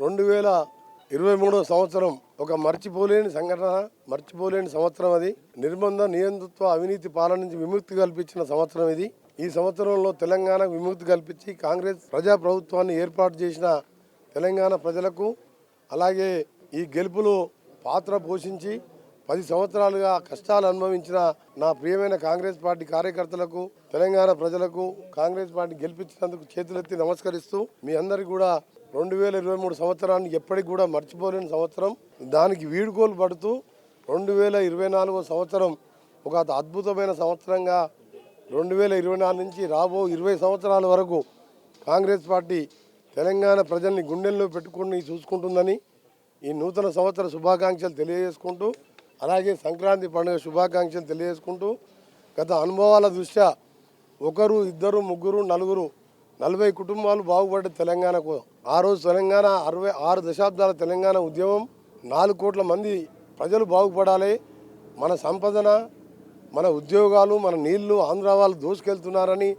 2023 సంవత్సరం ఒక మర్చిపోలేని సంఘటన, మర్చిపోలేని సంవత్సరం. అది నిర్బంధ నియంతృత్వ అవినీతి పాలన నుంచి విముక్తి కల్పించిన సంవత్సరం ఇది. ఈ సంవత్సరంలో తెలంగాణ విముక్తి కల్పించి కాంగ్రెస్ ప్రజా ప్రభుత్వాన్ని ఏర్పాటు చేసిన తెలంగాణ ప్రజలకు, అలాగే ఈ గెలుపులో పాత్ర పోషించి 10 సంవత్సరాలుగా కష్టాలు అనుభవించిన నా ప్రియమైన కాంగ్రెస్ పార్టీ కార్యకర్తలకు, తెలంగాణ ప్రజలకు కాంగ్రెస్ పార్టీ గెలిపించినందుకు చేతులెత్తి నమస్కరిస్తూ, మీ అందరికీ కూడా 2023 సంవత్సరాన్ని ఎప్పటికి కూడా మర్చిపోలేని సంవత్సరం. దానికి వీడుకోలు పడుతూ 2024 సంవత్సరం ఒక అద్భుతమైన సంవత్సరంగా 2024 నుంచి రాబో 20 సంవత్సరాల వరకు కాంగ్రెస్ పార్టీ తెలంగాణ ప్రజల్ని గుండెల్లో పెట్టుకుని చూసుకుంటుందని ఈ నూతన సంవత్సర శుభాకాంక్షలు తెలియజేసుకుంటూ, అలాగే సంక్రాంతి పండుగ శుభాకాంక్షలు తెలియజేసుకుంటూ, గత అనుభవాల దృష్ట్యా ఒకరు, ఇద్దరు, ముగ్గురు, నలుగురు 40 కుటుంబాలు బాగుపడ్డ తెలంగాణకు ఆ రోజు తెలంగాణ 66 దశాబ్దాల తెలంగాణ ఉద్యమం 4 కోట్ల మంది ప్రజలు బాగుపడాలి, మన సంపదన, మన ఉద్యోగాలు, మన నీళ్లు ఆంధ్ర వాళ్ళు దోసుకెళ్తున్నారని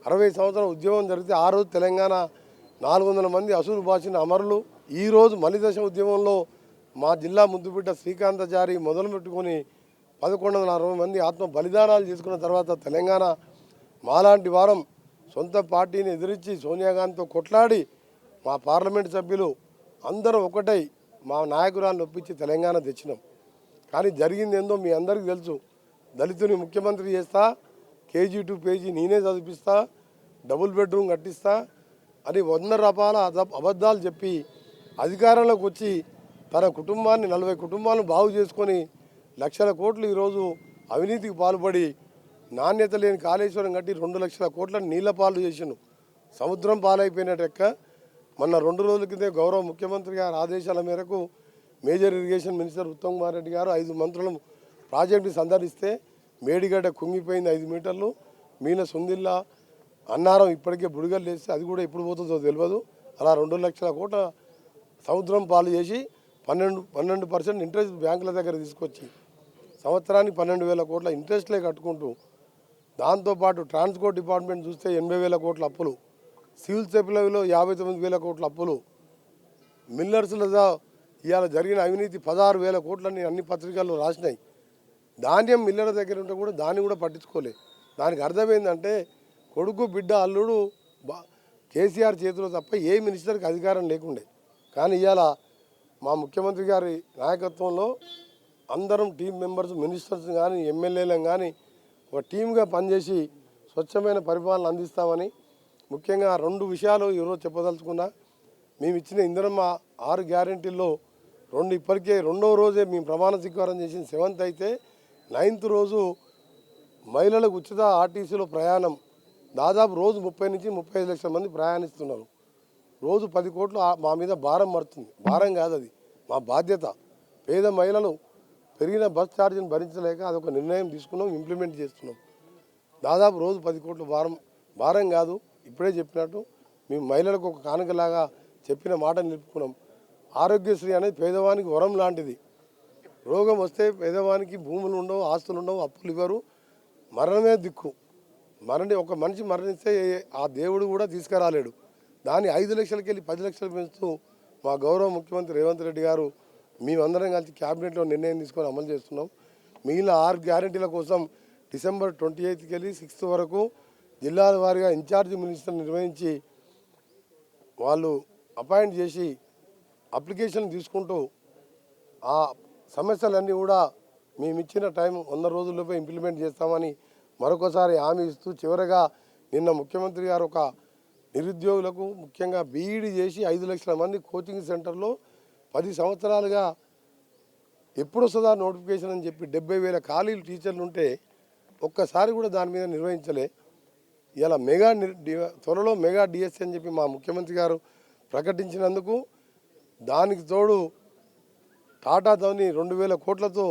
60 సంవత్సరాల ఉద్యమం జరిగితే ఆ రోజు తెలంగాణ 400 మంది అసూలు బాసిన అమరులు. ఈరోజు మలిదశ ఉద్యమంలో మా జిల్లా ముద్దుబిడ్డ శ్రీకాంతాచారి మొదలు పెట్టుకొని 1160 మంది ఆత్మ బలిదానాలు చేసుకున్న తర్వాత తెలంగాణ మాలాంటి వారం సొంత పార్టీని ఎదిరించి సోనియా గాంధీతో కొట్లాడి మా పార్లమెంటు సభ్యులు అందరం ఒకటై మా నాయకురాలను ఒప్పించి తెలంగాణ తెచ్చినాం. కానీ జరిగింది ఏందో మీ అందరికీ తెలుసు. దళితుని ముఖ్యమంత్రి చేస్తా, కేజీ టు పేజీ నేనే చదివిస్తా, డబుల్ బెడ్రూమ్ కట్టిస్తా అని 100 రకాల అబద్ధాలు చెప్పి అధికారంలోకి వచ్చి తన కుటుంబాన్ని 40 కుటుంబాలను బాగు చేసుకొని లక్షల కోట్లు ఈరోజు అవినీతికి పాల్పడి నాణ్యత లేని కాళేశ్వరం కట్టి 2 లక్షల కోట్లను నీళ్ల పాలు చేసిను. సముద్రం పాలైపోయినట్టెక్క మొన్న 2 రోజుల కింద గౌరవ ముఖ్యమంత్రి గారి ఆదేశాల మేరకు major irrigation minister Uttam Kumar Reddy గారు 5 మంత్రులు ప్రాజెక్టు సందర్శిస్తే మేడిగడ్డ కుంగిపోయింది 5 మీటర్లు, మీన సుందిల్లా అన్నారం ఇప్పటికే బుడిగలు వేస్తే అది కూడా ఎప్పుడు పోతుందో తెలియదు. అలా 2 లక్షల కోట్ల సముద్రం పాలు చేసి 12% ఇంట్రెస్ట్ బ్యాంకుల దగ్గర తీసుకొచ్చి సంవత్సరానికి 12,000 కోట్ల ఇంట్రెస్ట్లే కట్టుకుంటూ, దాంతోపాటు ట్రాన్స్పోర్ట్ డిపార్ట్మెంట్ చూస్తే 80,000 కోట్ల అప్పులు, సివిల్ సప్లైలో 59,000 కోట్ల అప్పులు, మిల్లర్స్లో ఇవాళ జరిగిన అవినీతి 16,000 కోట్లని అన్ని పత్రికల్లో రాసినాయి. ధాన్యం మిల్లర్ దగ్గర ఉంటే కూడా దాన్ని కూడా పట్టించుకోలే. దానికి అర్థమైందంటే కొడుకు, బిడ్డ, అల్లుడు కేసీఆర్ చేతిలో తప్ప ఏ మినిస్టర్కి అధికారం లేకుండే. కానీ ఇవాళ మా ముఖ్యమంత్రి గారి నాయకత్వంలో అందరం టీం మెంబర్స్, మినిస్టర్స్ కానీ ఎమ్మెల్యేలను కానీ ఒక టీమ్గా పనిచేసి స్వచ్ఛమైన పరిపాలన అందిస్తామని ముఖ్యంగా 2 విషయాలు ఈరోజు చెప్పదలుచుకున్నా. మేము ఇచ్చిన ఇందిరమ్మ 6 గ్యారెంటీల్లో 2 ఇప్పటికే 2వ రోజే మేము ప్రమాణ స్వీకారం చేసిన 7th అయితే 9th రోజు మహిళలకు ఉచిత ఆర్టీసీలో ప్రయాణం దాదాపు రోజు 30 నుంచి 35 లక్షల మంది ప్రయాణిస్తున్నారు. రోజు 10 కోట్లు మా మీద భారం పడుతుంది. భారం కాదు, అది మా బాధ్యత. పేద మహిళలు పెరిగిన బస్ ఛార్జీని భరించలేక అదొక నిర్ణయం తీసుకున్నాం, ఇంప్లిమెంట్ చేస్తున్నాం. దాదాపు రోజు 10 కోట్ల భారం కాదు. ఇప్పుడే చెప్పినట్టు మేము మహిళలకు ఒక కానుకలాగా చెప్పిన మాట నిలుపుకున్నాం. ఆరోగ్యశ్రీ అనేది పేదవానికి వరం లాంటిది. రోగం వస్తే పేదవానికి భూములు ఉండవు, ఆస్తులు ఉండవు, అప్పులు ఇవ్వరు, మరణమే దిక్కు. ఒక మనిషి మరణిస్తే ఆ దేవుడు కూడా తీసుకురాలేడు. దాన్ని 5 లక్షలకి వెళ్ళి 10 లక్షలు పెంచుతూ మా గౌరవ ముఖ్యమంత్రి రేవంత్ రెడ్డి గారు మేమందరం కలిసి క్యాబినెట్లో నిర్ణయం తీసుకొని అమలు చేస్తున్నాం. మిగిలిన 6 గ్యారెంటీల కోసం డిసెంబర్ 28కి వెళ్ళి 6th వరకు జిల్లాల వారీగా ఇన్ఛార్జ్ మినిస్టర్ నిర్వహించి వాళ్ళు అపాయింట్ చేసి అప్లికేషన్ తీసుకుంటూ ఆ సమస్యలన్నీ కూడా మేము ఇచ్చిన టైం 100 రోజుల్లోపే ఇంప్లిమెంట్ చేస్తామని మరొకసారి హామీ ఇస్తూ, చివరగా నిన్న ముఖ్యమంత్రి గారు ఒక నిరుద్యోగులకు ముఖ్యంగా బీఈడీ చేసి 5 లక్షల మంది కోచింగ్ సెంటర్లో 10 సంవత్సరాలుగా ఎప్పుడు వస్తుందా నోటిఫికేషన్ అని చెప్పి 70,000 ఖాళీలు టీచర్లు ఉంటే ఒక్కసారి కూడా దాని మీద నిర్వహించలే. ఇలా త్వరలో మెగా డిఎస్సి అని చెప్పి మా ముఖ్యమంత్రి గారు ప్రకటించినందుకు, దానికి తోడు టాటాతోని 2,000 కోట్లతో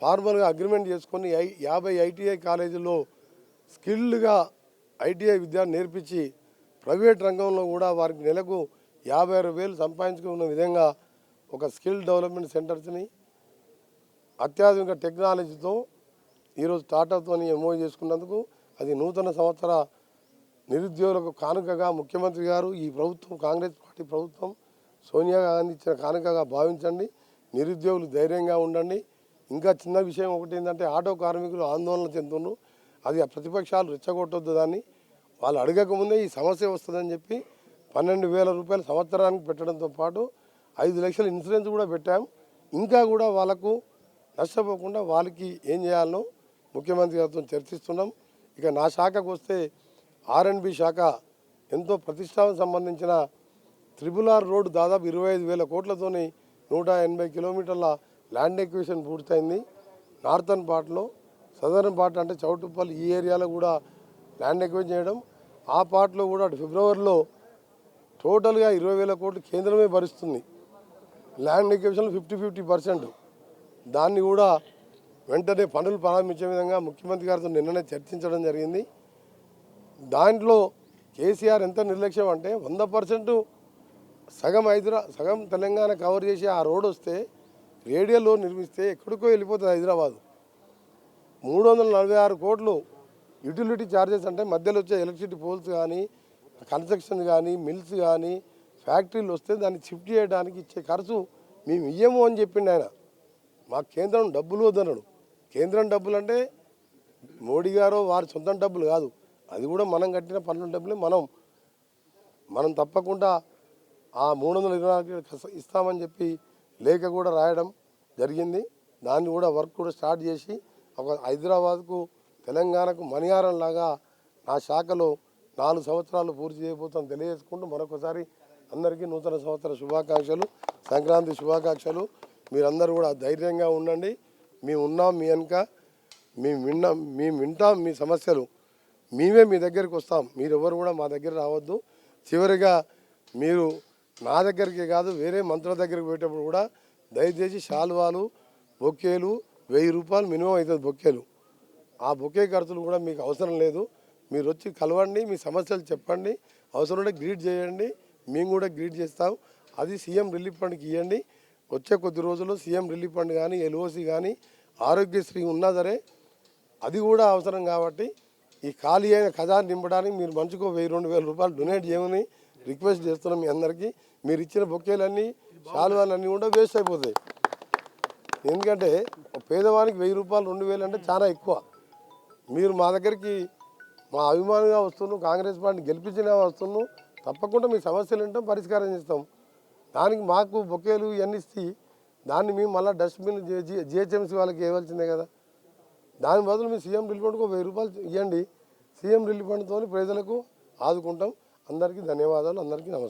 ఫార్మల్గా అగ్రిమెంట్ చేసుకొని 50 ఐటీఐ కాలేజీల్లో స్కిల్డ్గా ఐటీఐ విద్య నేర్పించి ప్రైవేట్ రంగంలో కూడా వారికి నెలకు 56,000 సంపాదించుకున్న విధంగా ఒక స్కిల్ డెవలప్మెంట్ సెంటర్స్ని అత్యాధునిక టెక్నాలజీతో ఈరోజు టాటాతో ఎంఓయూ చేసుకున్నందుకు అది నూతన సంవత్సర నిరుద్యోగులకు కానుకగా ముఖ్యమంత్రి గారు, ఈ ప్రభుత్వం, కాంగ్రెస్ పార్టీ ప్రభుత్వం సోనియా గాంధీ ఇచ్చిన కానుకగా భావించండి. నిరుద్యోగులు ధైర్యంగా ఉండండి. ఇంకా చిన్న విషయం ఒకటి ఏంటంటే ఆటో కార్మికులు ఆందోళన చెందుతున్నారు. అది ఆ ప్రతిపక్షాలు రెచ్చగొట్టొద్దు, దాన్ని వాళ్ళు అడగకముందే ఈ సమస్య వస్తుందని చెప్పి 12,000 రూపాయలు సంవత్సరానికి పెట్టడంతో పాటు 5 లక్షల ఇన్సూరెన్స్ కూడా పెట్టాం. ఇంకా కూడా వాళ్ళకు నష్టపోకుండా వాళ్ళకి ఏం చేయాలనో ముఖ్యమంత్రి గారితో చర్చిస్తున్నాం. ఇక నా శాఖకు వస్తే R&B శాఖ ఎంతో ప్రతిష్టాకు సంబంధించిన RRR రోడ్డు దాదాపు 25,000 కోట్లతోని 180 కిలోమీటర్ల ల్యాండ్ ఎక్విజిషన్ పూర్తయింది. నార్థన్ పార్ట్లో, సదర్న్ పార్ట్ అంటే చౌటుప్పల్ ఈ ఏరియాలో కూడా ల్యాండ్ ఎక్విజిషన్ చేయడం. ఆ పార్ట్లో కూడా ఫిబ్రవరిలో టోటల్గా 20,000 కోట్లు కేంద్రమే భరిస్తుంది. Land acquisition 50-50%. దాన్ని కూడా వెంటనే పనులు ప్రారంభించే విధంగా ముఖ్యమంత్రి గారితో నిన్ననే చర్చించడం జరిగింది. దాంట్లో కేసీఆర్ ఎంత నిర్లక్ష్యం అంటే 100% సగం తెలంగాణ కవర్ చేసి ఆ రోడ్ వస్తే రేడియల్లో నిర్మిస్తే ఎక్కడికో వెళ్ళిపోతుంది హైదరాబాదు. 346 కోట్లు యూటిలిటీ ఛార్జెస్ అంటే మధ్యలో వచ్చే ఎలక్ట్రిసిటీ పోల్స్ కానీ, కన్స్ట్రక్షన్ కానీ, మిల్స్ కానీ, ఫ్యాక్టరీలు వస్తే దాన్ని షిఫ్ట్ చేయడానికి ఇచ్చే ఖర్చు మేము ఇయ్యము అని చెప్పిండు ఆయన. మాకు కేంద్రం డబ్బులు వద్దన్నాడు. కేంద్రం డబ్బులు అంటే మోడీ గారు వారి సొంత డబ్బులు కాదు, అది కూడా మనం కట్టిన పన్నుల డబ్బులే. మనం తప్పకుండా ఆ 324 ఇస్తామని చెప్పి లేఖ కూడా రాయడం జరిగింది. దాన్ని కూడా వర్క్ కూడా స్టార్ట్ చేసి ఒక హైదరాబాద్కు తెలంగాణకు మణిహారం లాగా నా శాఖలో 4 సంవత్సరాలు పూర్తి చేయబోతాను తెలియజేసుకుంటూ మరొకసారి అందరికీ నూతన సంవత్సర శుభాకాంక్షలు, సంక్రాంతి శుభాకాంక్షలు. మీరందరూ కూడా ధైర్యంగా ఉండండి. మేము ఉన్నాం మీ వెనుక, మేము వింటాం మీ సమస్యలు, మేమే మీ దగ్గరికి వస్తాం. మీరెవరు కూడా మా దగ్గర రావద్దు. చివరిగా మీరు నా దగ్గరికి కాదు వేరే మంత్రుల దగ్గరికి పోయేటప్పుడు కూడా దయచేసి శాలువాలు, బొకేలు 1000 రూపాయలు మినిమం అవుతుంది బొకేలు. ఆ బొకే ఖర్చులు కూడా మీకు అవసరం లేదు. మీరు వచ్చి కలవండి, మీ సమస్యలు చెప్పండి, అవసరం ఉంటే గ్రీట్ చేయండి, మేము కూడా గ్రీట్ చేస్తాం. అది సీఎం రిలీఫ్ ఫండ్కి ఇవ్వండి. వచ్చే కొద్ది రోజుల్లో సీఎం రిలీఫ్ ఫండ్ కానీ, LOC కానీ, ఆరోగ్యశ్రీ ఉన్నా సరే అది కూడా అవసరం. కాబట్టి ఈ ఖాళీ అయిన ఖజానా నింపడానికి మీరు మంచుకో 1000-2000 రూపాయలు డొనేట్ చేయమని రిక్వెస్ట్ చేస్తున్నాం మీ అందరికీ. మీరు ఇచ్చిన బొకేలన్నీ, శాలువాలన్నీ కూడా వేస్ట్ అయిపోతాయి. ఎందుకంటే పేదవానికి 1000 రూపాయలు 2000 అంటే చాలా ఎక్కువ. మీరు మా దగ్గరికి మా అభిమానిగా వస్తున్నాం, కాంగ్రెస్ పార్టీ గెలిపించినా వస్తున్నాం, తప్పకుండా మీ సమస్యలు ఏంటో పరిష్కారం చేస్తాం. దానికి మాకు బొకేలు ఇవన్నీ ఇస్తే దాన్ని మేము మళ్ళీ డస్ట్బిన్ GHMC వాళ్ళకి ఇవ్వాల్సిందే కదా. దాని బదులు మీ సీఎం రిలీఫ్ ఫండ్కు 1000 రూపాయలు ఇవ్వండి. సీఎం రిలీఫ్ ఫండ్తో ప్రజలకు ఆదుకుంటాం. అందరికీ ధన్యవాదాలు. అందరికీ నమస్కారం.